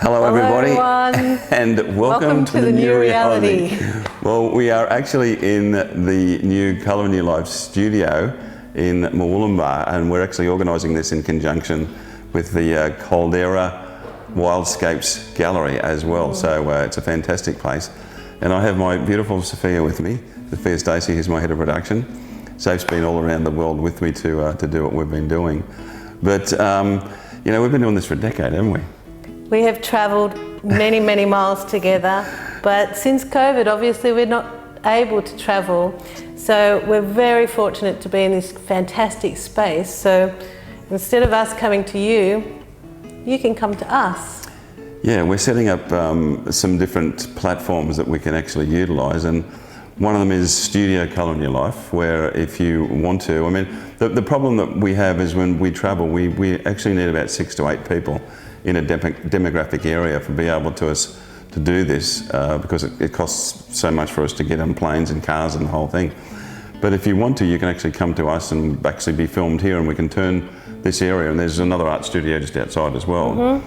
Hello everybody, everyone. and welcome to the new reality. Well, we are actually in the new Colour in Your Life studio in Murwillumbah, and we're actually organising this in conjunction with the Caldera Wildscapes Gallery as well. So it's a fantastic place. And I have my beautiful Sophia with me, Sophia Stacey, who's my head of production. Soph's been all around the world with me to do what we've been doing. But you know, we've been doing this for a decade, haven't we? We have travelled many, many miles together, but since COVID, obviously we're not able to travel. So we're very fortunate to be in this fantastic space. So instead of us coming to you, you can come to us. Yeah, we're setting up some different platforms that we can actually utilise, and one of them is Studio Colour in Your Life, where if you want to, I mean, the problem that we have is when we travel, we actually need about 6 to 8 people in a demographic area to be able to do this because it costs so much for us to get on planes and cars and the whole thing. But if you want to, you can actually come to us and actually be filmed here, and we can turn this area, and there's another art studio just outside as well,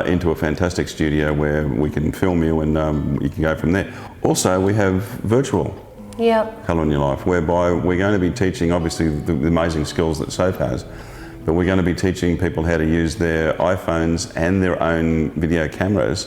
into a fantastic studio where we can film you, and you can go from there. Also, we have virtual Colour in Your Life, whereby we're going to be teaching obviously the amazing skills that Soph has, but we're going to be teaching people how to use their iPhones and their own video cameras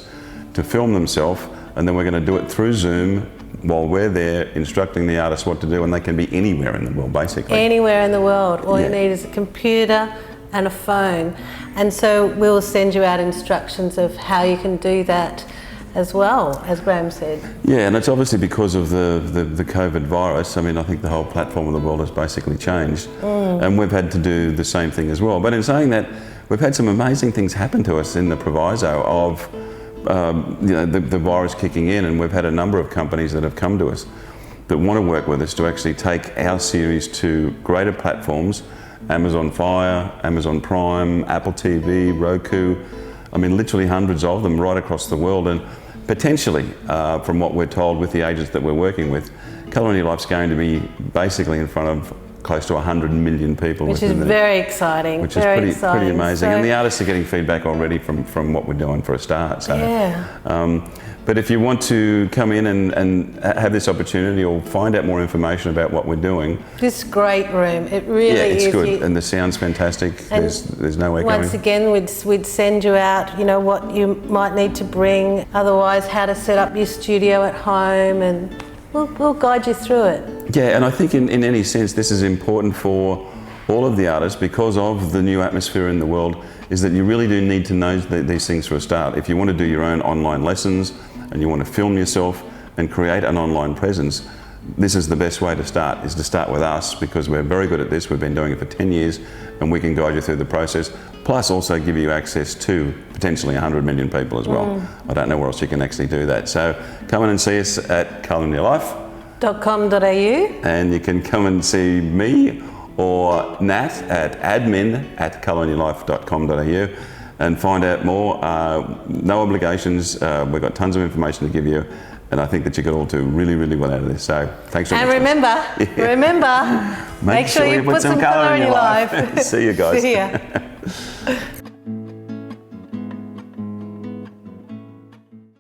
to film themselves, and then we're going to do it through Zoom while we're there instructing the artists what to do, and they can be anywhere in the world, basically. Anywhere in the world. All you need is a computer and a phone. And so we'll send you out instructions of how you can do that as well, as Graham said. Yeah, and it's obviously because of the COVID virus. I mean, I think the whole platform of the world has basically changed, and we've had to do the same thing as well. But in saying that, we've had some amazing things happen to us in the proviso of you know, the virus kicking in, and we've had a number of companies that have come to us that want to work with us to actually take our series to greater platforms, Amazon Fire, Amazon Prime, Apple TV, Roku, I mean literally hundreds of them right across the world, and potentially, from what we're told with the agents that we're working with, Colour in Your Life's going to be basically in front of close to 100 million people. Which is very exciting. Which is pretty amazing. So, and the artists are getting feedback already from what we're doing for a start. So, but if you want to come in and have this opportunity or find out more information about what we're doing. This great room, it really is. Yeah, it's good, and the sound's fantastic. There's no way once again, we'd send you out, you know, what you might need to bring, otherwise how to set up your studio at home, and we'll guide you through it. Yeah, and I think in any sense this is important for all of the artists because of the new atmosphere in the world, is that you really do need to know these things for a start. If you want to do your own online lessons and you want to film yourself and create an online presence, this is the best way to start, is to start with us, because we're very good at this. We've been doing it for 10 years and we can guide you through the process, plus also give you access to potentially 100 million people as well. I don't know where else you can actually do that. So come in and see us at colorinyourlife.com.au, and you can come and see me or Nat at admin@colorinyourlife.com.au and find out more. No obligations. We've got tons of information to give you, and I think that you get all do really, really well out of this. So thanks very much. And remember, make sure you put some colour in your life. See you guys. See ya.